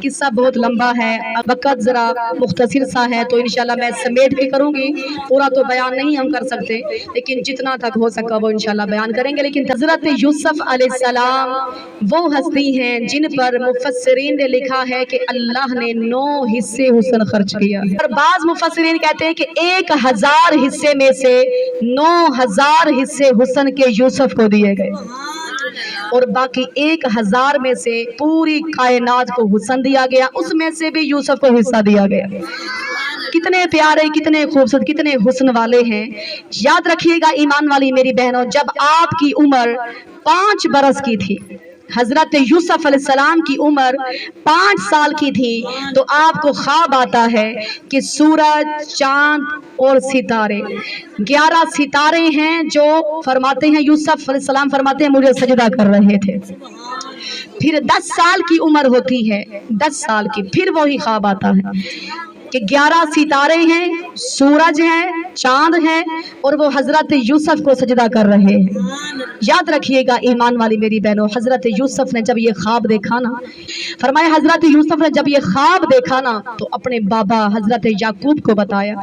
قصہ بہت لمبا ہے، وقت ذرا مختصر سا ہے، تو انشاءاللہ میں سمیٹ کے کروں گی، پورا تو بیان نہیں ہم کر سکتے، لیکن جتنا تک ہو سکا وہ انشاءاللہ بیان کریں گے۔ لیکن حضرت یوسف علیہ السلام وہ ہستی ہیں جن پر مفسرین نے لکھا ہے کہ اللہ نے 9 حصے حسن خرچ کیا ہے، اور بعض مفسرین کہتے ہیں کہ 1000 حصے میں سے 9000 حصے حسن کے یوسف کو دیے گئے، اور باقی 1000 میں سے پوری کائنات کو حسن دیا گیا، اس میں سے بھی یوسف کو حصہ دیا گیا۔ کتنے پیارے، کتنے خوبصورت، کتنے حسن والے ہیں۔ یاد رکھیے گا ایمان والی میری بہنوں، جب آپ کی عمر 5 برس کی تھی، حضرت یوسف علیہ السلام کی عمر 5 سال کی تھی، تو آپ کو خواب آتا ہے کہ سورج، چاند اور ستارے، 11 ستارے ہیں جو فرماتے ہیں، یوسف علیہ السلام فرماتے ہیں مجھے سجدہ کر رہے تھے۔ پھر 10 سال کی عمر ہوتی ہے، 10 سال کی، پھر وہی خواب آتا ہے کہ 11 ستارے ہیں، سورج ہے، چاند ہے، اور وہ حضرت یوسف کو سجدہ کر رہے ہیں۔ یاد رکھیے گا ایمان والی میری بہنوں، حضرت یوسف نے جب یہ خواب دیکھا نا، فرمایا حضرت یوسف نے جب یہ خواب دیکھا نا تو اپنے بابا حضرت یعقوب کو بتایا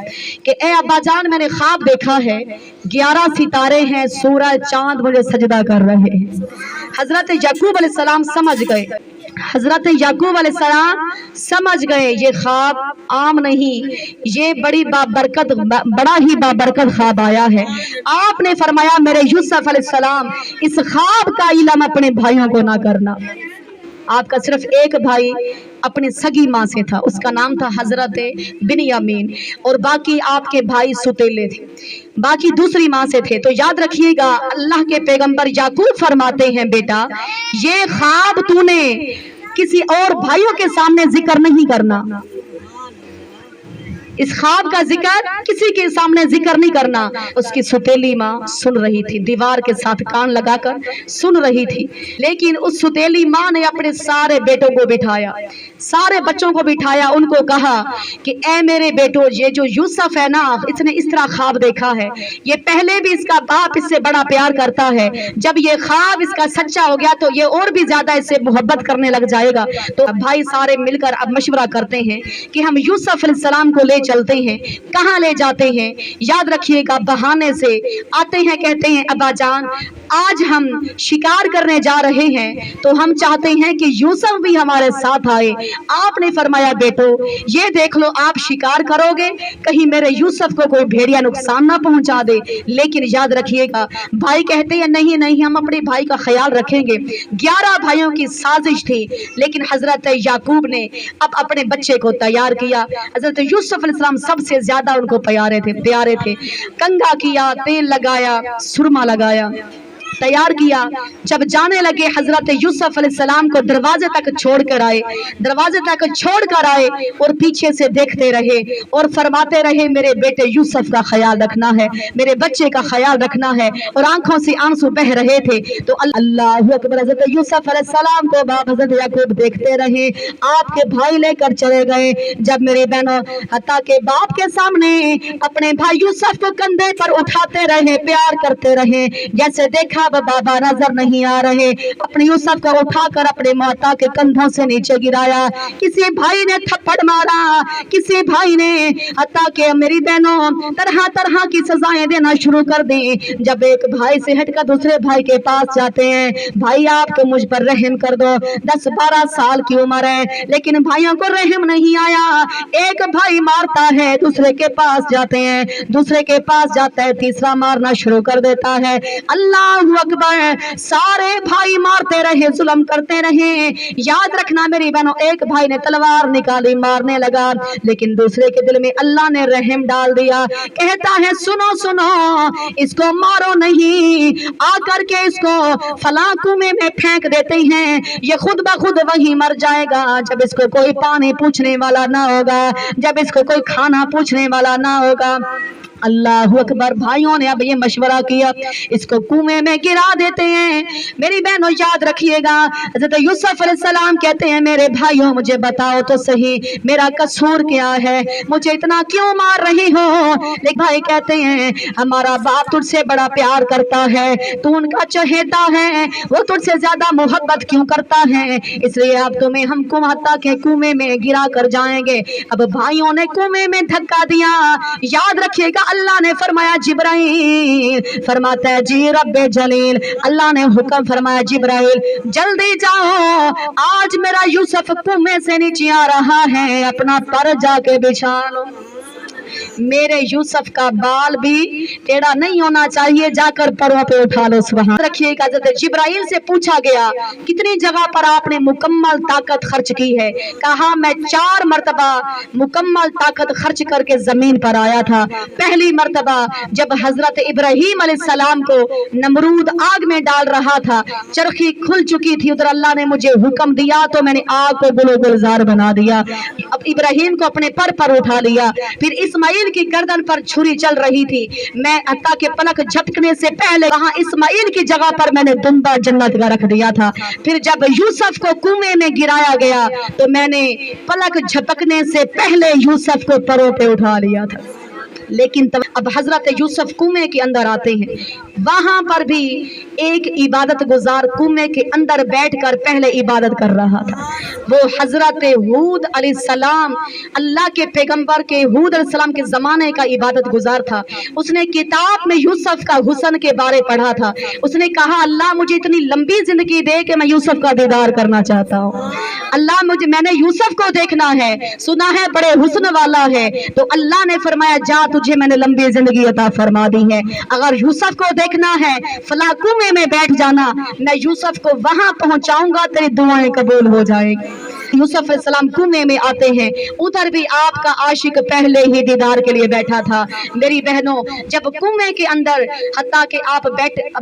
کہ اے ابا جان، میں نے خواب دیکھا ہے، 11 ستارے ہیں، سورج، چاند مجھے سجدہ کر رہے ہیں۔ حضرت یعقوب علیہ السلام سمجھ گئے، حضرت یعقوب علیہ السلام سمجھ گئے یہ خواب عام نہیں، یہ بڑا ہی بابرکت خواب آیا ہے۔ آپ نے فرمایا میرے یوسف علیہ السلام، اس خواب کا علم اپنے بھائیوں کو نہ کرنا۔ آپ کا صرف ایک بھائی اپنی سگی ماں سے تھا، اس کا نام تھا حضرت بنیامین، اور باقی آپ کے بھائی ستیلے تھے، باقی دوسری ماں سے تھے۔ تو یاد رکھیے گا اللہ کے پیغمبر یعقوب فرماتے ہیں بیٹا، یہ خواب تو نے کسی اور بھائیوں کے سامنے ذکر نہیں کرنا، اس خواب کا ذکر کسی کے سامنے ذکر نہیں کرنا۔ اس کی ستیلی ماں سن رہی تھی، دیوار کے ساتھ کان لگا کر سن رہی تھی، لیکن اس ستیلی ماں نے اپنے سارے بیٹوں کو بٹھایا، سارے بچوں کو بٹھایا، ان کو کہا کہ اے میرے بیٹو، یہ جو یوسف ہے نا، اس نے اس طرح خواب دیکھا ہے، یہ پہلے بھی اس کا باپ اس سے بڑا پیار کرتا ہے، جب یہ خواب اس کا سچا ہو گیا تو یہ اور بھی زیادہ اس سے محبت کرنے لگ جائے گا۔ تو بھائی سارے مل کر اب مشورہ کرتے ہیں کہ ہم یوسف علیہ السلام کو لے چلتے ہیں۔ کہاں لے جاتے ہیں؟ یاد رکھیے گا بہانے سے آتے ہیں، کہتے ہیں ابا جان آج ہم شکار کرنے جا رہے ہیں، تو ہم چاہتے ہیں کہ یوسف بھی ہمارے ساتھ آئے۔ آپ نے فرمایا بیٹو یہ دیکھ لو، آپ شکار کرو گے کہیں میرے یوسف کو کوئی بھیڑیا نقصان نہ پہنچا دے، لیکن یاد رکھیے گا بھائی کہتے ہیں نہیں نہیں، ہم اپنے بھائی کا خیال رکھیں گے۔ 11 بھائیوں کی سازش تھی، لیکن حضرت یعقوب نے اب اپنے بچے کو تیار کیا۔ حضرت یوسف علیہ السلام سب سے زیادہ ان کو پیارے تھے، کنگھا کیا، تیل لگایا، سرما لگایا، تیار کیا۔ جب جانے لگے حضرت یوسف علیہ السلام کو دروازے تک چھوڑ کر آئے اور پیچھے سے دیکھتے رہے اور فرماتے رہے میرے بیٹے یوسف کا خیال رکھنا ہے، میرے بچے کا خیال رکھنا ہے، اور آنکھوں سے آنسو بہ رہے تھے۔ تو اللہ اکبر، حضرت یوسف علیہ السلام کو باپ حضرت یعقوب دیکھتے رہے، آپ کے بھائی لے کر چلے گئے۔ جب میرے بہنوں حتیٰ کہ باپ کے سامنے اپنے بھائی یوسف کو کندھے پر اٹھاتے رہے، پیار کرتے رہے، جیسے دیکھا بابا نظر نہیں آ رہے، اپنے یوسف کو اٹھا کر اپنے ماتا کے کندھوں سے نیچے گرایا۔ کسی بھائی نے تھپڑ مارا، کسی بھائی نے، حتیٰ کہ میری بہنوں طرح طرح کی سزائیں دینا شروع کر دی۔ جب ایک بھائی سے ہٹ کر دوسرے بھائی کے پاس جاتے ہیں، بھائی آپ کو مجھ پر رحم کر دو، 10-12 سال کی عمر ہے، لیکن بھائیوں کو رحم نہیں آیا۔ ایک بھائی مارتا ہے، دوسرے کے پاس جاتے ہیں، دوسرے کے پاس جاتا ہے، تیسرا مارنا شروع کر دیتا ہے۔ اللہ اکبر، سارے بھائی مارتے رہے، ظلم کرتے رہے۔ یاد رکھنا میری بہنوں، ایک بھائی نے تلوار نکالی، مارنے لگا، لیکن دوسرے کے دل میں اللہ نے رحم ڈال دیا۔ کہتا ہے سنو سنو، اس کو مارو نہیں، آ کر کے اس کو فلاں کنویں میں پھینک دیتے ہیں، یہ خود بخود وہیں مر جائے گا۔ جب اس کو کوئی پانی پوچھنے والا نہ ہوگا، جب اس کو کوئی کھانا پوچھنے والا نہ ہوگا، अल्लाह अकबर। भाइयों ने अब ये मशवरा किया, इसको कुएं में गिरा देते हैं। मेरी बहनों याद रखिएगा, हज़रत यूसुफ अलैहिस्सलाम कहते हैं मेरे भाइयों मुझे बताओ तो सही मेरा कसूर क्या है, मुझे इतना क्यों मार रही हो। लेकिन भाई कहते हैं हमारा बाप तुझसे बड़ा प्यार करता है, तू उनका चहेता है, वो तुझसे ज्यादा मोहब्बत क्यों करता है, इसलिए अब तुम्हें हम कुआं के कुएं में गिरा कर जाएंगे। अब भाइयों ने कुएं में धक्का दिया। याद रखिएगा अल्लाह ने फरमाया जिब्राइल, फरमाता है जी रब्बे जलील, अल्लाह ने हुक्म फरमाया जिब्राइल जल्दी जाओ, आज मेरा यूसुफ कुएं से नीचे आ रहा है, अपना पर जाके बिछा लो। मेरे यूसुफ का बाल भी टेढ़ा नहीं होना चाहिए, जाकर परों पे उठा लो। सुभान रखिएगा। हज़रत जिब्राइल से पूछा गया कितनी जगह पर आपने मुकम्मल ताकत खर्च की है, कहा मैं 4 मरतबा मुकम्मल ताकत खर्च करके जमीन पर आया था। पहली मरतबा जब हजरत इब्राहीम अलैहिस्सलाम को नमरूद आग में डाल रहा था, चरखी खुल चुकी थी, उधर अल्लाह ने मुझे हुक्म दिया तो मैंने आग को गुलो गुलजार बना दिया। अब इब्राहीम को अपने पर उठा लिया। फिर इस्माइल की गर्दन पर छुरी चल रही थी, मैं अत्ता के पलक झपकने से पहले वहां इस्माइल की जगह पर मैंने दुम्बा जन्नत का रख दिया था। फिर जब यूसुफ को कुएं में गिराया गया तो मैंने पलक झपकने से पहले यूसुफ को परों पे उठा लिया था। लेकिन तब अब हजरत यूसुफ कुएं के अंदर आते हैं, वहां पर भी एक इबादत गुजार कुएं के अंदर बैठकर पहले इबादत कर रहा था। वो हजरत हूद अलैहिस्सलाम, अल्लाह के पैगंबर के हूद अलैहिस्सलाम के जमाने का इबादत गुजार था। उसने किताब में यूसुफ का हुस्न के बारे पढ़ा था। उसने कहा अल्लाह मुझे इतनी लंबी जिंदगी दे कि मैं यूसुफ का दीदार करना चाहता हूँ। अल्लाह मैंने यूसुफ को देखना है, सुना है बड़े हुस्न वाला है, तो अल्लाह ने फरमाया जा तुझे मैंने लंबी जिंदगी अता फरमा दी है, अगर यूसुफ को देखना है फला कुएं में बैठ जाना, मैं यूसुफ को वहां पहुंचाऊंगा, तेरी दुआएं कबूल हो जाएगी। यूसुफ अलैहिस्सलाम कुएं में आते हैं, उधर भी आपका आशिक पहले ही दीदार के लिए बैठा था। मेरी बहनों जब कुएं के अंदर हत्ता के आप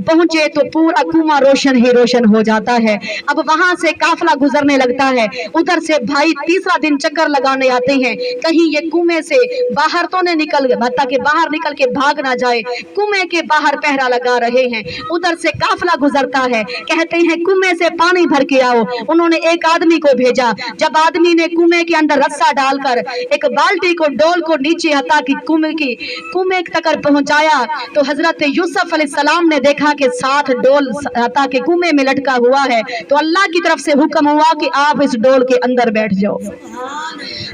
पहुंचे तो पूरा कुआं रोशन ही रोशन हो जाता है। अब वहां से काफिला गुजरने लगता है, उधर से भाई तीसरा दिन चक्कर लगाने आते हैं, कहीं ये कुएं से बाहर तो नहीं निकल, हत्ता के बाहर निकल के भाग ना जाए। कुएं के बाहर पहरा लगा रहे हैं, उधर से काफिला गुजरता है, कहते हैं कुएं से पानी भर के आओ। उन्होंने एक आदमी को भेजा, जब आदमी ने कुएं के अंदर रस्सा डालकर एक बाल्टी को डोल को नीचे हटा कि कुएं तक पहुंचाया तो हजरत यूसुफ अलैहिस्सलाम ने देखा कि 7 डोल हटा के कुएं में लटका हुआ है, तो अल्लाह की तरफ से हुक्म हुआ कि आप इस डोल के अंदर बैठ जाओ।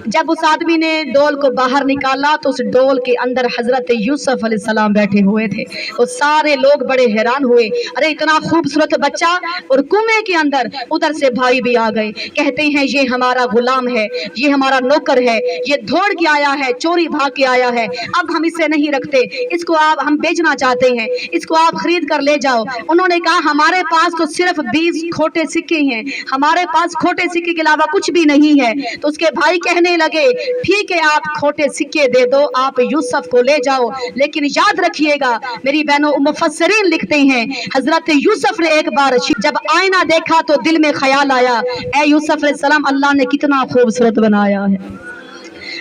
जब उस आदमी ने डोल को बाहर निकाला तो उस डोल के अंदर हजरत यूसुफ अलैहिस्सलाम बैठे हुए थे। वो सारे लोग बड़े हैरान हुए, अरे इतना खूबसूरत बच्चा और कुएं के अंदर। उधर से भाई भी आ गए, कहते हैं ये हमारा गुलाम है, ये हमारा नौकर है, ये दौड़ के आया है, चोरी भाग के आया है, अब हम इसे नहीं रखते, इसको आप हम बेचना चाहते हैं, इसको आप खरीद कर ले जाओ। उन्होंने कहा हमारे पास तो सिर्फ 20 खोटे सिक्के हैं, हमारे पास खोटे सिक्के के अलावा कुछ भी नहीं है। तो उसके भाई कहने लगे ठीक है आप खोटे सिक्के दे दो, आप यूसुफ को ले जाओ, लेकिन याद रखिएगा मेरी बहनों मुफस्सिरीन लिखते हैं हजरत यूसुफ ने एक बार जब आईना देखा तो दिल में ख्याल आया, ए यूसुफ अलैहिस्सलाम अल्लाह ने कितना खूबसूरत बनाया है,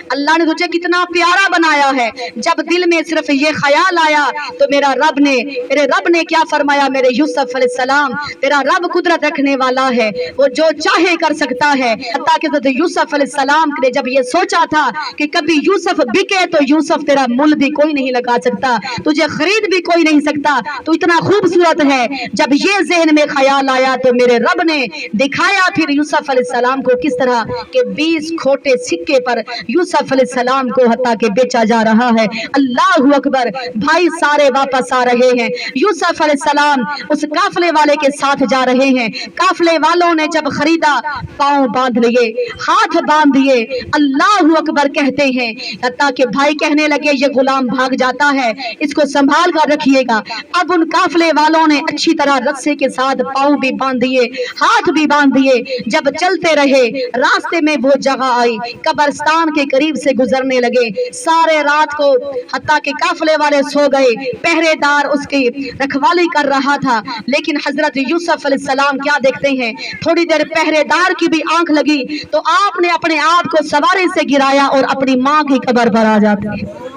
अल्लाह ने तुझे कितना प्यारा बनाया है। जब दिल में सिर्फ ये ख्याल आया तो मेरे रब ने क्या फरमाया, मेरे यूसुफ अलैहिस्सलाम तेरा रब कुदरत रखने वाला है, वो जो चाहे कर सकता है। ताकि यूसुफ अलैहिस्सलाम ने जब ये सोचा था कि कभी यूसुफ बिके तो यूसुफ तेरा मूल भी कोई नहीं लगा सकता, तुझे खरीद भी कोई नहीं सकता, तो इतना खूबसूरत है। जब ये ज़हन में ख्याल आया तो मेरे रब ने दिखाया फिर यूसुफ अलैहिस्सलाम को किस तरह के 20 खोटे सिक्के पर यूसुफ अलैहिस्सलाम को हत्ता के बेचा जा रहा है। अल्लाहु अकबर। भाई सारे वापस आ रहे हैं, यूसुफ अलैहिस्सलाम उस काफले वाले के साथ जा रहे हैं। काफले वालों ने जब खरीदा पांव बांध लिए, हाथ बांध दिए, अल्लाहु अकबर कहते हैं हत्ता के भाई कहने लगे ये गुलाम भाग जाता है, इसको संभाल कर रखिएगा। अब उन काफले वालों ने अच्छी तरह रस्से के साथ पांव भी बांध दिए, हाथ भी बांध दिए। जब चलते रहे रास्ते में वो जगह आई, कब्रिस्तान के करीब से गुजरने लगे। सारे रात को हत्ता के काफले वाले सो गए, पहरेदार उसकी रखवाली कर रहा था। लेकिन हजरत यूसुफ अलैहिस्सलाम क्या देखते हैं, थोड़ी देर पहरेदार की भी आंख लगी तो आपने अपने आप को सवारी से गिराया और अपनी माँ की कब्र पर आ जाते हैं।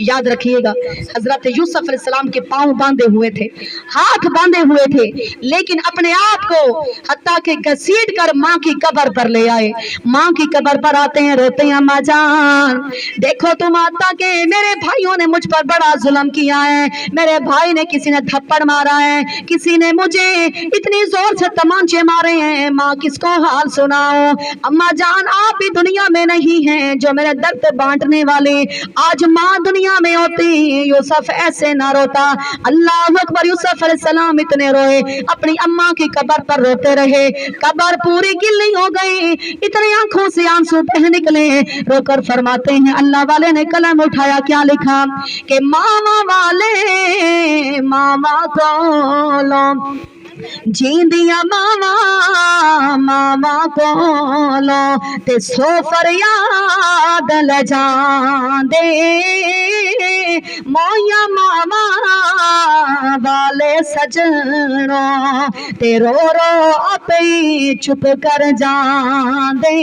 याद रखिएगा, हजरत यूसुफ अलैहिस्सलाम के पांव बांधे हुए थे, हाथ बांधे हुए थे, लेकिन अपने आप को हत्ता के घसीट कर माँ की कब्र पर ले आए। माँ की कब्र पर आते हैं, रोते हैं, अम्मा जान देखो तुम आता के मेरे भाइयों ने मुझ पर बड़ा जुल्म किया है, मेरे भाई ने किसी ने थप्पड़ मारा है, किसी ने मुझे इतनी जोर से तमांचे मारे हैं, माँ किसको हाल सुनाओ। अम्मा जान आप भी दुनिया में नहीं हैं जो मेरे दर्द बांटने वाले, आज माँ दुनिया में होती यूसुफ ऐसे ना रोता। अल्लाह अकबर, यूसुफ अलैहिस्सलाम इतने रोए, अपनी अम्मा की कब्र पर रोते रहे, कब्र पूरी गिल्ली हो गई, इतने आंखों से आंसू बह निकले। रोकर फरमाते हैं अल्लाह वाले ने कलम उठाया, क्या लिखा कि मामा वाले मामा को लो जींदिया मामा मामा कोलो ते सो फरियाद ल जांदे मोया मामा वाले सजनों ते रो रो आपे चुप कर जांदे।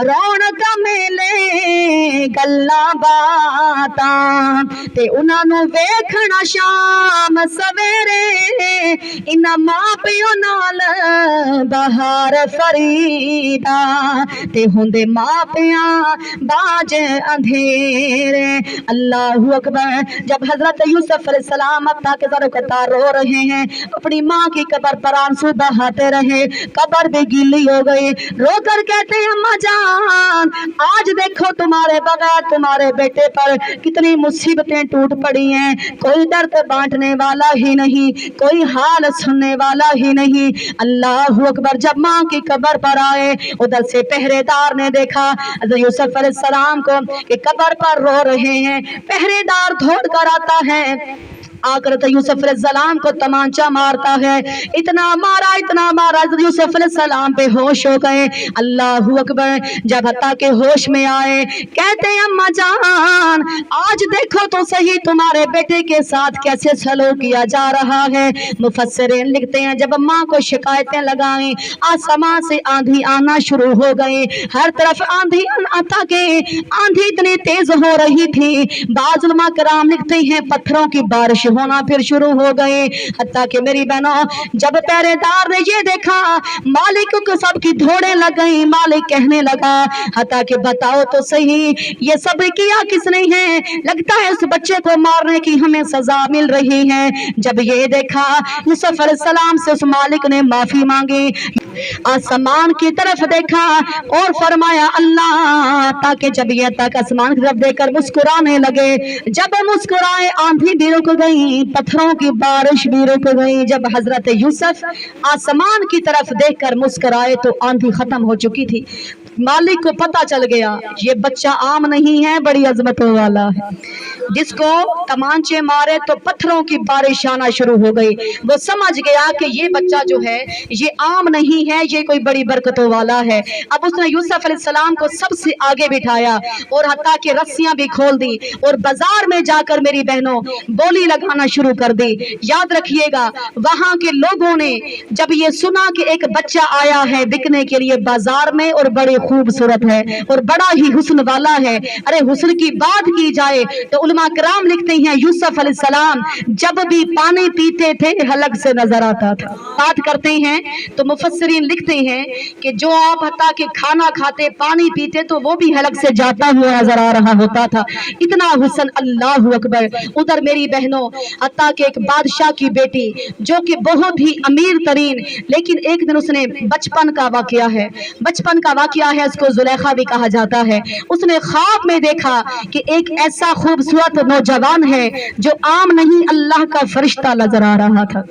रौनक मेले गल्ला बातां ते उन्हां नूं वेखना शाम सवेरे, इन्हां मां पिओ नाल बहार फरीदा ते हुंदे मां पिया बाज अंधेरे। अल्लाहु अकबर। जब हजरत यूसुफ अलैहिस्सलाम अपना के सर कतार रो रहे हैं, अपनी माँ की कब्र पर आंसू बहाते रहे, कब्र भी गीली हो गई, रोकर कहते हैं अम्मा जान आज देखो तुम्हारे बगैर तुम्हारे बेटे पर कितनी मुसीबतें टूट पड़ी हैं, कोई दर्द बांटने वाला ही नहीं, कोई हाल सुनने वाला ही नहीं। अल्लाह अकबर। जब माँ की कब्र पर आए, उधर से पहरेदार ने देखा यूसुफ अलैहिस्सलाम को कि कब्र पर रो रहे हैं, पहरेदार दौड़ कर आता है, आकर तो यूसुफ अलैहिस्सलाम को तमांचा मारता है, इतना मारा यूसुफ अलैहिस्सलाम पे होश हो गए। अल्लाहु अकबर। जब हत्ता के होश में आए, कहते हैं अम्मा जान आज देखो तो सही तुम्हारे बेटे के साथ कैसे सलूक किया जा रहा है। मुफस्सिरीन लिखते हैं जब माँ को शिकायतें लगाई, आसमां से आंधी आना शुरू हो गई, हर तरफ आंधी आता के आंधी इतनी तेज हो रही थी, बाज़ उलमा कराम लिखते हैं पत्थरों की बारिश होना फिर शुरू हो गए। हत्ता कि मेरी बहनों जब पहरेदार ने ये देखा, मालिक को सबकी धोड़े लग गई, मालिक कहने लगा हत्ता कि बताओ तो सही ये सब किया किसने है, लगता है उस बच्चे को मारने की हमें सजा मिल रही है। जब ये देखा यूसुफ अलैहिस्सलाम से उस मालिक ने माफी मांगी, आसमान की तरफ देखा और फरमाया अल्लाह, ताकि जब ये तक आसमान की तरफ देखकर मुस्कुराने लगे, जब मुस्कुराए आंधी भी रुक गई, पत्थरों की बारिश भी रुक गई। जब हजरत यूसुफ आसमान की तरफ देखकर मुस्कुराए तो आंधी खत्म हो चुकी थी। मालिक को पता चल गया ये बच्चा आम नहीं है, बड़ी अजमतों वाला है, जिसको तमांचे मारे तो पत्थरों की बारिश आना शुरू हो गई। वो समझ गया कि ये बच्चा जो है ये आम नहीं है, ये कोई बड़ी बरकतों वाला है। अब उसने यूसुफ अलैहिस्सलाम को सबसे आगे बिठाया और हत्ता कि रस्सियां भी खोल दी और बाजार में जाकर मेरी बहनों बोली लगाना शुरू कर दी। याद रखिएगा वहां के लोगों ने जब ये सुना कि एक बच्चा आया है बिकने के लिए बाजार में और बड़े खूबसूरत है और बड़ा ही हुस्न वाला है, अरे हुस्न की बात की जाए तो उलमा कराम लिखते हैं यूसुफ अलैहिस्सलाम जब भी पानी पीते थे हलक से नजर आता था। बात करते हैं तो मुफस्सिरीन लिखते हैं कि जो आप हत्ता कि खाना खाते पानी पीते तो वो भी हलक से जाता हुआ नजर आ रहा होता था, इतना हुस्न। अल्लाहु अकबर। उधर मेरी बहनों हत्ता कि एक बादशाह की बेटी जो कि बहुत ही अमीर तरीन, लेकिन एक दिन उसने बचपन का वाकया है, बचपन का वाकया है, उसको जुलेखा भी कहा जाता है। उसने ख्वाब में देखा कि एक ऐसा खूबसूरत नौजवान है जो आम नहीं अल्लाह का फरिश्ता नजर आ रहा था।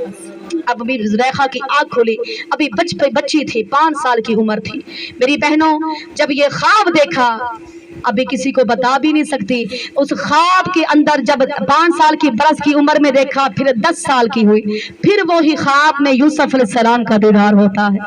अब भी जुलेखा की आंख खुली, अभी बच्ची थी, 5 साल की उम्र थी। मेरी बहनों जब ये ख्वाब देखा अभी किसी को बता भी नहीं सकती, उस ख्वाब के अंदर जब 5 साल की बरस की उम्र में देखा, फिर 10 साल की हुई, फिर वो ही ख्वाब में यूसुफ अलैहिस्सलाम का दीदार होता है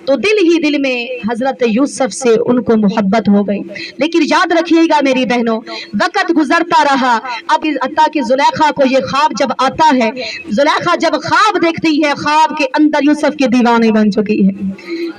तो दिल ही दिल में हजरत यूसुफ से उनको मोहब्बत हो गई। लेकिन याद रखिएगा मेरी बहनों वक्त गुजरता रहा, अब हत्ता कि जुलेखा को ये ख्वाब जब आता है, जुलेखा जब ख्वाब देखती है, ख्वाब के अंदर यूसुफ की दीवानी बन चुकी है,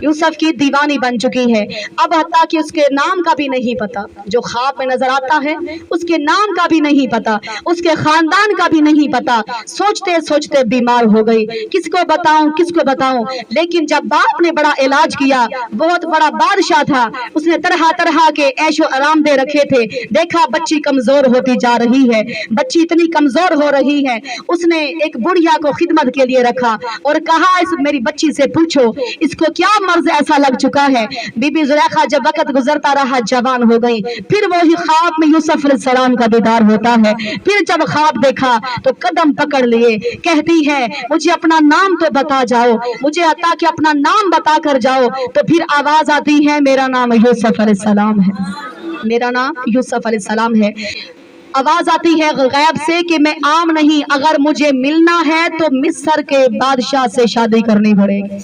यूसुफ की दीवानी बन चुकी है। अब हत्ता कि उसके नाम का भी नहीं पता, जो ख्वाब में नजर आता है उसके नाम का भी नहीं पता, उसके खानदान का भी नहीं पता, सोचते सोचते बीमार हो गई, किसको बताऊं किसको बताऊं। लेकिन जब बाप ने बड़ा इलाज किया, बहुत बड़ा बादशाह था, उसने तरह तरह के ऐशो आराम दे रखे थे, देखा बच्ची कमजोर होती जा रही है, बच्ची इतनी कमजोर हो रही है। उसने एक बुढ़िया को खिदमत के लिए रखा और कहा इस मेरी बच्ची से पूछो इसको क्या मर्ज ऐसा लग चुका है। बीबी जुलेखा जब वक्त गुजरता रहा जवान हो गई, फिर वही ख्वाब में यूसुफ अलैहिस्सलाम का दीदार होता है। फिर जब ख्वाब देखा तो कदम पकड़ लिए, कहती है मुझे अपना नाम तो बता जाओ, मुझे अता कि अपना नाम बता कर जाओ। तो फिर आवाज आती है मेरा नाम यूसुफ अलैहिस्सलाम है, मेरा नाम यूसुफ अलैहिस्सलाम है। आवाज आती है गैब से कि मैं आम नहीं, अगर मुझे मिलना है तो मिस्र के बादशाह से शादी करनी पड़ेगी,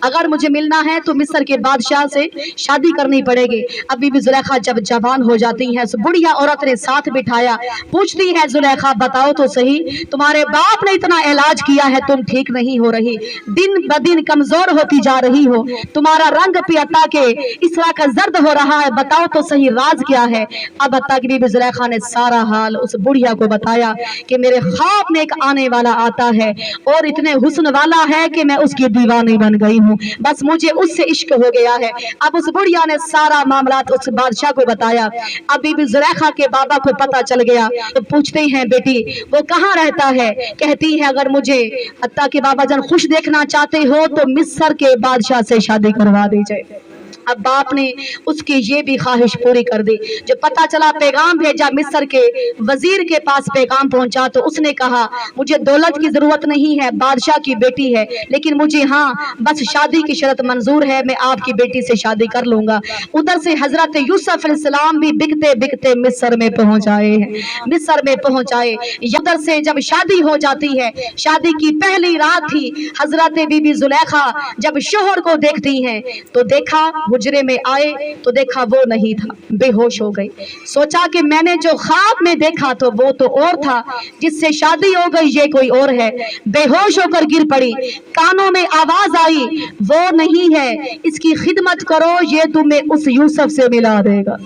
अगर मुझे मिलना है तो मिस्र के बादशाह से शादी करनी पड़ेगी। अब बीबी जुलेखा जब जवान हो जाती है, बुढ़िया औरत ने साथ बिठाया, पूछती है जुलेखा बताओ तो सही, तुम्हारे बाप ने इतना इलाज किया है, तुम ठीक नहीं हो रही, दिन ब दिन कमजोर होती जा रही हो, तुम्हारा रंग पियता के इस तरह का जर्द हो रहा है, बताओ तो सही राज क्या है। अब अत्ता की बीबी जुलेखा ने सारा हाल उस बुढ़िया को बताया कि मेरे ख्वाब में एक आने वाला आता है और इतने हुस्न वाला है कि मैं उसकी दीवानी बन गई हूँ, बस मुझे उससे इश्क हो गया है। अब उस बुढ़िया ने सारा मामला उस बादशाह को बताया। अब बीबी जुलेखा के बाबा को पता चल गया तो पूछते हैं बेटी वो कहाँ रहता है, कहती है अगर मुझे अत्ता के बाबा जान खुश देखना चाहते हो तो मिस्र के बादशाह से शादी करवा दीजिए। अब बाप ने उसकी ये भी ख्वाहिश पूरी कर दी। जब पता चला पैगाम भेजा मिस्र के वजीर के पास पैगाम पहुंचा तो उसने कहा मुझे दौलत की जरूरत नहीं है, बादशाह की बेटी है, लेकिन मुझे हाँ बस शादी की शर्त मंजूर है, मैं आपकी बेटी से शादी कर लूंगा। उधर से हजरत यूसुफ अलैहिस्सलाम भी बिकते बिकते मिस्र में पहुंच आए हैं, मिस्र में पहुंच आए। उधर से जब शादी हो जाती है, शादी की पहली रात थी, हजरत बीबी जुलेखा जब शोहर को देखती हैं तो देखा हुजरे में आए तो देखा वो नहीं था, बेहोश हो गई। सोचा कि मैंने जो ख्वाब में देखा तो वो तो और था, जिससे शादी हो गई ये कोई और है। बेहोश होकर गिर पड़ी, कानों में आवाज आई वो नहीं है, इसकी खिदमत करो ये तुम्हें उस यूसुफ से मिला देगा,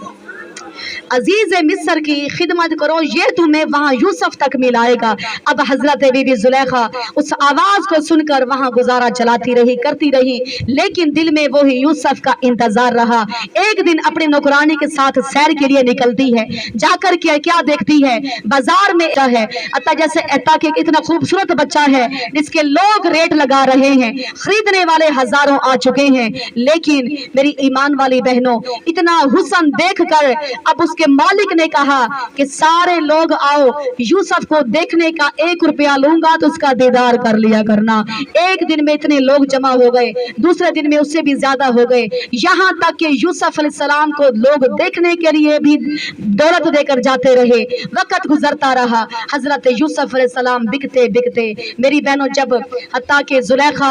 अजीज मिस्र की खिदमत करो ये तुम्हें वहां यूसुफ तक मिलाएगा। अब हजरत बीबी जुलेखा उस आवाज को सुनकर वहां गुजारा चलाती रही, करती रही, लेकिन दिल में वही यूसुफ का इंतजार रहा। एक दिन अपने नौकरानी के साथ सैर के लिए निकलती है, जाकर के क्या देखती है बाजार में है अतः जैसे अता के इतना खूबसूरत बच्चा है जिसके लोग रेट लगा रहे हैं, खरीदने वाले हजारों आ चुके हैं, लेकिन मेरी ईमान वाली बहनों इतना हुस्न देखकर अब उसके मालिक ने कहा कि सारे लोग आओ, यूसुफ को देखने का 1 रुपया लूंगा तो उसका दीदार कर लिया करना। एक दिन में इतने लोग जमा हो गए, दूसरे दिन में उससे भी ज्यादा हो गए, यहाँ तक कि यूसुफ अलैहिस्सलाम को लोग देखने के लिए भी दौलत देकर जाते रहे। वक्त गुजरता रहा, हजरत यूसुफ अलैहिस्सलाम बिकते बिकते मेरी बहनों जब हत्ता के जुलेखा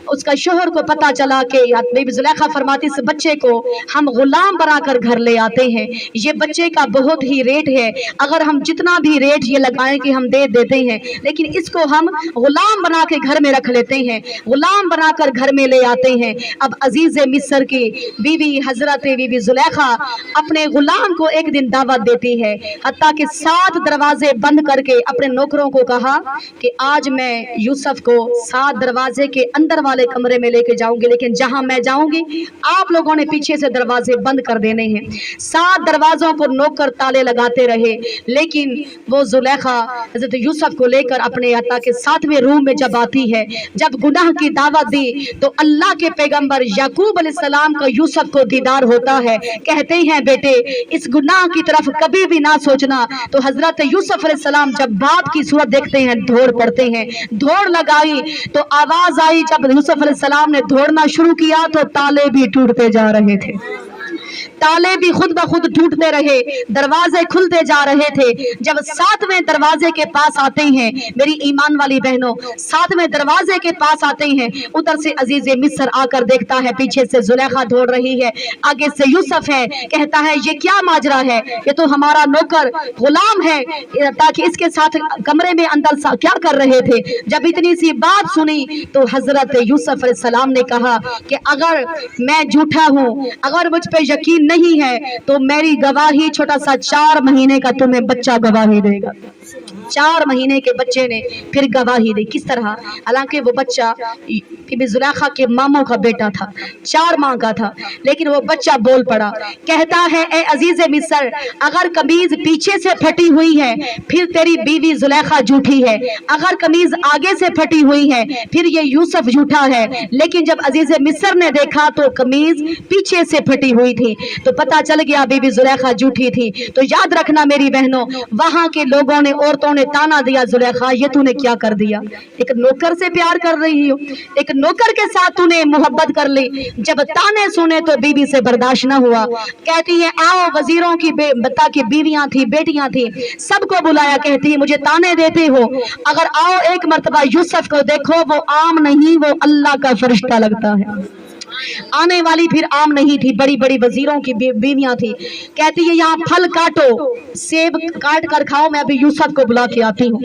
उसका शोहर को पता चला कि बीबी जुलेखा फरमाती इस बच्चे को हम गुलाम बनाकर घर ले आते हैं, ये बच्चे का बहुत ही रेट है, अगर हम जितना भी रेट ये लगाएं कि हम दे देते हैं, लेकिन इसको हम गुलाम बना के घर में रख लेते हैं, गुलाम बनाकर घर में ले आते हैं। अब अजीज मिस्र की बीवी हजरत बीबी जुलेखा अपने गुलाम को एक दिन दावत देती है, हत्ता के 7 दरवाजे बंद करके अपने नौकरों को कहा कि आज मैं यूसुफ को 7 दरवाजे के अंदर वाले कमरे में लेके जाऊंगी, लेकिन जहां मैं जाऊंगी आप लोगों ने पीछे से दरवाजे बंद कर देने हैं। 7 दरवाजों को नौकर ताले लगाते रहे, लेकिन वो जुलेखा हजरत यूसुफ को लेकर अपने अता के 7वें रूम में जब आती है, जब गुनाह की दावत दी तो अल्लाह के पैगंबर याकूब अलैहिस्सलाम का यूसुफ को दीदार होता है। कहते हैं बेटे इस गुनाह की तरफ कभी भी ना सोचना। तो हजरत यूसुफ अलैहिस्सलाम जब बाप की सूरत देखते हैं दौड़ पड़ते हैं, दौड़ लगाई तो आवाज आई, जब यूसुफ अलैहिस्सलाम ने दौड़ना शुरू किया तो ताले भी टूटते जा रहे थे, ताले भी खुद ब खुद टूटते रहे, दरवाजे खुलते जा रहे थे। जब 7वें दरवाजे के पास आते हैं मेरी ईमान वाली बहनों, 7वें दरवाजे के पास आते हैं, उधर से अजीज मिस्र आकर देखता है पीछे से जुलेखा दौड़ रही है, आगे से यूसुफ है। कहता है ये क्या माजरा है, ये तो हमारा नौकर गुलाम है, ताकि इसके साथ कमरे में अंदर क्या कर रहे थे। जब इतनी सी बात सुनी तो हजरत यूसुफ अलैहिस्सलाम ने कहा कि अगर मैं झूठा हूँ, अगर मुझ पे यकीन यकीन नहीं है तो मेरी गवाही, छोटा सा 4 महीने का तुम्हें बच्चा गवाही देगा। 4 महीने के बच्चे ने फिर गवाही दी। किस तरह? हालांकि वो बच्चा बीबी जुलेखा के मामों का बेटा था, 4 माह का था, लेकिन वो बच्चा बोल पड़ा। कहता है, ए अजीज मिस्र, अगर कमीज पीछे से फटी हुई है फिर तेरी बीवी जुलेखा झूठी है, अगर कमीज आगे से फटी हुई है फिर ये यूसुफ झूठा है। लेकिन जब अजीज मिस्र ने देखा तो कमीज पीछे से फटी हुई थी, तो पता चल गया बीबी जुलेखा झूठी थी। तो याद रखना मेरी बहनों, वहां के लोगों ने, औरतों ने ताना दिया, जुलेखा ये तूने क्या कर दिया? एक नौकर से प्यार कर रही हो, एक नौकर के साथ तूने मोहब्बत कर ली। जब ताने सुने तो बीबी से बर्दाश्त न हुआ। कहती है, आओ, वजीरों की बता की बीवियां थी, बेटियां थी, सबको बुलाया। कहती है, मुझे ताने देते हो, अगर आओ एक मर्तबा यूसुफ को देखो, वो आम नहीं, वो अल्लाह का फरिश्ता लगता है। आने वाली फिर आम नहीं थी, बड़ी बड़ी वजीरों की बीवियां थी। कहती है, यहाँ फल काटो, सेब काट कर खाओ, मैं अभी यूसुफ को बुला के आती हूँ।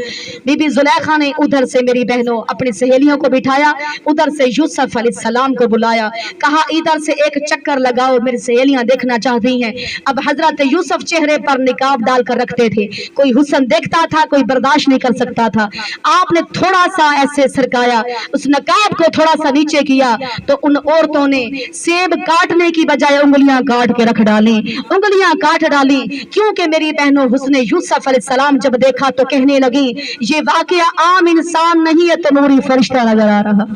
बीबी जुलेखा ने उधर से मेरी बहनों अपनी सहेलियों को बिठाया, उधर से यूसुफ अलैहिस्सलाम को बुलाया, कहा इधर से एक चक्कर लगाओ, मेरी सहेलियां देखना चाहती हैं। अब हजरत यूसुफ चेहरे पर निकाब डालकर रखते थे, कोई हुस्न देखता था, कोई बर्दाश्त नहीं कर सकता था। आपने थोड़ा सा ऐसे सरकाया, उस नकाब को थोड़ा सा नीचे किया, तो उन औरतों ने सेब काटने की बजाय उंगलियां काट के रख डाली, उंगलियां काट डाली। क्योंकि मेरी बहनों, हुस्ने यूसुफ अलैहिस्सलाम जब देखा तो कहने लगी, ये वाकया आम इंसान नहीं है, तो नूरी फरिश्ता नजर आ रहा,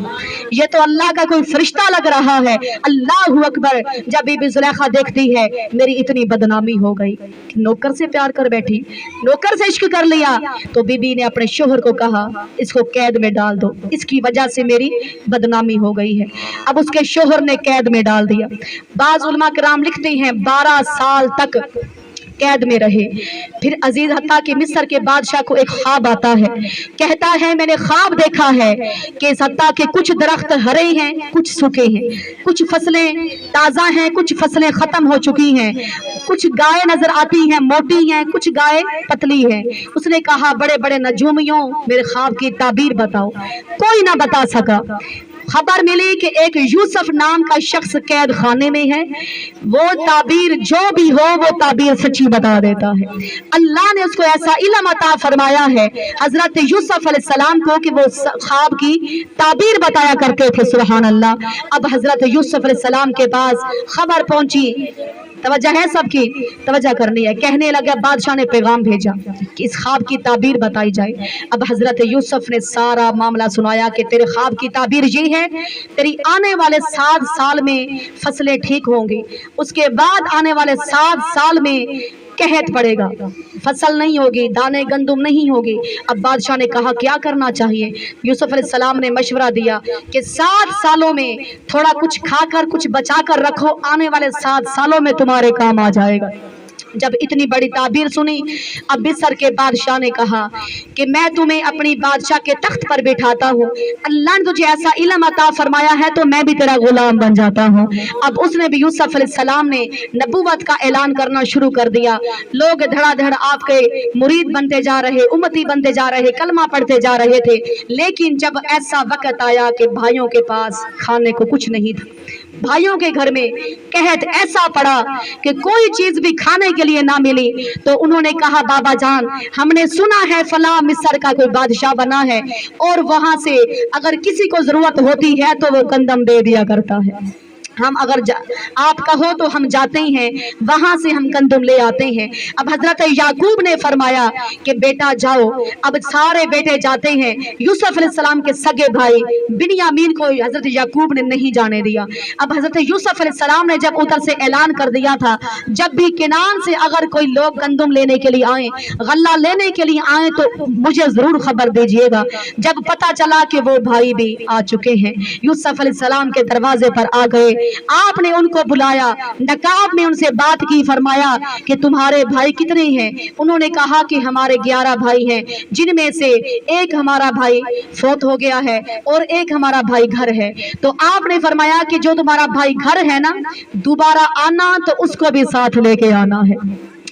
ये तो अल्लाह का कोई फरिश्ता लग रहा है। अल्लाह अकबर। जब बीबी जुलेखा देखती है, मेरी इतनी बदनामी हो गई, नौकर से प्यार कर बैठी, नौकर से इश्क कर लिया, तो बीबी ने अपने शोहर को कहा, इसको कैद में डाल दो, इसकी वजह से मेरी बदनामी हो गई है। अब उसके शोहर ने कैद में डाल दिया। बाज़ उलमा किराम लिखते हैं 12 साल तक कैद में रहे। फिर अजीज हत्ता के मिस्र के बादशाह को एक ख्वाब आता है, कहता है, मैंने ख्वाब देखा है कि हत्ता के कुछ दरख्त हरे हैं, कुछ सूखे हैं, कुछ फसलें ताज़ा हैं, कुछ फसलें खत्म हो चुकी हैं, कुछ गाय नजर आती हैं, मोटी हैं, कुछ गाय पतली हैं। उसने कहा, बड़े बड़े नजूमियों, मेरे ख्वाब की ताबीर बताओ। कोई ना बता सका। खबर मिली कि एक यूसुफ नाम का शख्स कैद खाने में है, वो ताबीर जो भी हो वो ताबीर सच्ची बता देता है। अल्लाह ने उसको ऐसा इल्म अता फरमाया है हजरत यूसुफ अलैहिस्सलाम को कि वो ख्वाब की ताबीर बताया करते थे। सुभान अल्लाह। अब हजरत यूसुफ अलैहिस्सलाम के पास खबर पहुंची, तवज्जो है सबकी, तवज्जो करनी है। कहने लगे, बादशाह ने पैगाम भेजा कि इस ख्वाब की ताबीर बताई जाए। अब हजरत यूसुफ ने सारा मामला सुनाया कि तेरे ख्वाब की ताबीर ये है, तेरी आने वाले 7 साल में फसलें ठीक होंगी, उसके बाद आने वाले 7 साल में कहत पड़ेगा, फसल नहीं होगी, दाने गंदुम नहीं होगी। अब बादशाह ने कहा, क्या करना चाहिए? यूसुफ अलैहिस्सलाम ने मशवरा दिया कि 7 सालों में थोड़ा कुछ खाकर कुछ बचा कर रखो, आने वाले 7 सालों में तुम्हारे काम आ जाएगा। जब इतनी बड़ी ताबीर सुनी, अब मिस्र के बादशाह ने कहा कि मैं तुम्हें अपनी बादशाह के तख्त पर बिठाता हूँ, अल्लाह ने तुझे ऐसा इल्म अता फरमाया है तो मैं भी तेरा गुलाम बन जाता हूँ। अब उसने भी यूसुफ अलैहिस्सलाम ने नबूवत का ऐलान करना शुरू कर दिया। लोग धड़ाधड़ आपके मुरीद बनते जा रहे, उम्मती बनते जा रहे, कलमा पढ़ते जा रहे थे। लेकिन जब ऐसा वक्त आया कि भाइयों के पास खाने को कुछ नहीं था, भाइयों के घर में कहत ऐसा पड़ा कि कोई चीज भी खाने के लिए ना मिली, तो उन्होंने कहा, बाबा जान, हमने सुना है फला मिस्र का कोई बादशाह बना है और वहां से अगर किसी को जरूरत होती है तो वो गंदम दे दिया करता है, हम अगर आप कहो तो हम जाते हैं, वहां से हम गंदम ले आते हैं। अब हजरत याकूब ने फरमाया कि बेटा जाओ। अब सारे बेटे जाते हैं। यूसुफ अलैहिस्सलाम के सगे भाई बिन्यामीन को हजरत याकूब ने नहीं जाने दिया। अब हजरत यूसुफ अलैहिस्सलाम ने जब उधर से ऐलान कर दिया था, जब भी किनान से अगर कोई लोग गंदम लेने के लिए आए, गल्ला लेने के लिए आए, तो मुझे जरूर खबर दीजिएगा। जब पता चला कि वो भाई भी आ चुके हैं, यूसुफ अलैहिस्सलाम के दरवाजे पर आ गए। आपने उनको बुलाया, नकाब में उनसे बात की, फरमाया कि तुम्हारे भाई कितने हैं? उन्होंने कहा कि हमारे 11 भाई हैं, जिनमें से एक हमारा भाई फौत हो गया है और एक हमारा भाई घर है। तो आपने फरमाया कि जो तुम्हारा भाई घर है ना, दोबारा आना तो उसको भी साथ लेके आना है।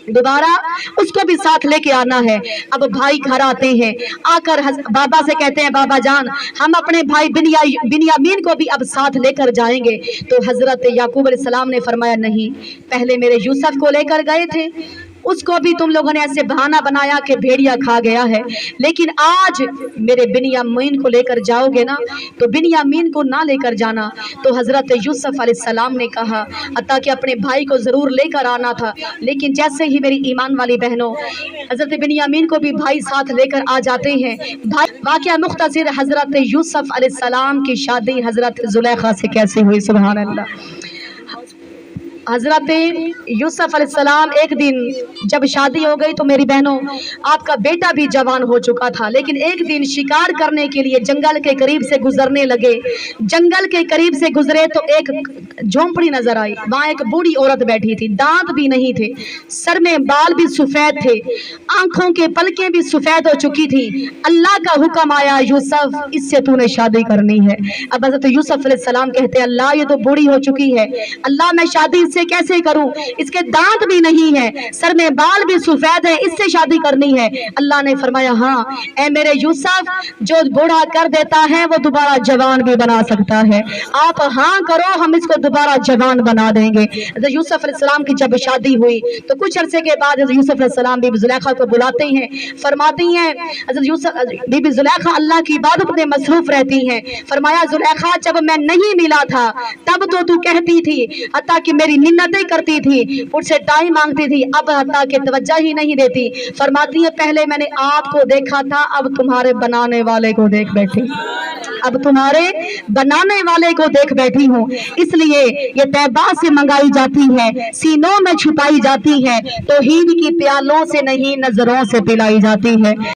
दोबारा उसको भी साथ लेके आना है। अब भाई घर आते हैं, आकर बाबा से कहते हैं बाबा जान हम अपने भाई बिन्यामीन को भी अब साथ लेकर जाएंगे। तो हजरत याकूब अलैहिस्सलाम ने फरमाया नहीं, पहले मेरे यूसुफ को लेकर गए थे, उसको भी तुम लोगों ने ऐसे बहाना बनाया कि भेड़िया खा गया है, लेकिन आज मेरे बिन्यामीन को लेकर जाओगे ना, तो बिन्यामीन को ना लेकर जाना। तो हजरत यूसुफ अलैहिस्सलाम ने कहा अता कि अपने भाई को जरूर लेकर आना था, लेकिन जैसे ही मेरी ईमान वाली बहनों हजरत बिन्यामीन को भी भाई साथ लेकर आ जाते हैं। भाई वाक़या मुख्तसर हजरत यूसुफ अलैहिस्सलाम की शादी हजरत जुलेखा से कैसे हुई, सुभान अल्लाह। हजरत यूसुफ अलैहिस्सलाम एक दिन जब शादी हो गई तो मेरी बहनों आपका बेटा भी जवान हो चुका था, लेकिन एक दिन शिकार करने के लिए जंगल के करीब से गुजरने लगे। जंगल के करीब से गुजरे तो एक झोंपड़ी नजर आई, वहां एक बूढ़ी औरत बैठी थी, दांत भी नहीं थे, सर में बाल भी सफेद थे, आंखों के पलकें भी सफेद हो चुकी थी। अल्लाह का हुक्म आया यूसुफ इससे तूने शादी करनी है। अब हजरत यूसुफ अलैहिस्सलाम कहते हैं अल्लाह ये तो बूढ़ी हो चुकी है, अल्लाह मैं शादी इससे कैसे करूं, इसके दांत भी नहीं है, सर में बाल भी सफेद है, इससे शादी करनी है। अल्लाह ने फरमाया हाँ ऐ मेरे यूसुफ, जो बूढ़ा कर देता है वो दोबारा जवान भी बना सकता है, आप हाँ करो हम इसको दोबारा जवान बना देंगे। हज़रत यूसुफ अलैहिस्सलाम की जब शादी हुई तो कुछ अरसे के बाद हज़रत यूसुफ अलैहिस्सलाम बीबी जुलेखा को बुलाते हैं, फरमाती हैं हज़रत यूसुफ बीबी जुलेखा अल्लाह की इबादत में मसरूफ रहती हैं। फरमाया जुलेखा जब मैं नहीं मिला था तब तो तू कहती थी हत्ता कि मेरी मिन्नतें करती थी, मुझसे टाइम मांगती थी, अब हत्ता के तवज्जो ही नहीं देती। फरमाती है पहले मैंने आपको देखा था, अब तुम्हारे बनाने वाले को देख बैठी, अब तुम्हारे बनाने वाले को देख बैठी हूँ। इसलिए ये तैबा से मंगाई जाती है, सीनों में छुपाई जाती है, तौहीद की प्यालों से नहीं नजरों से पिलाई जाती है।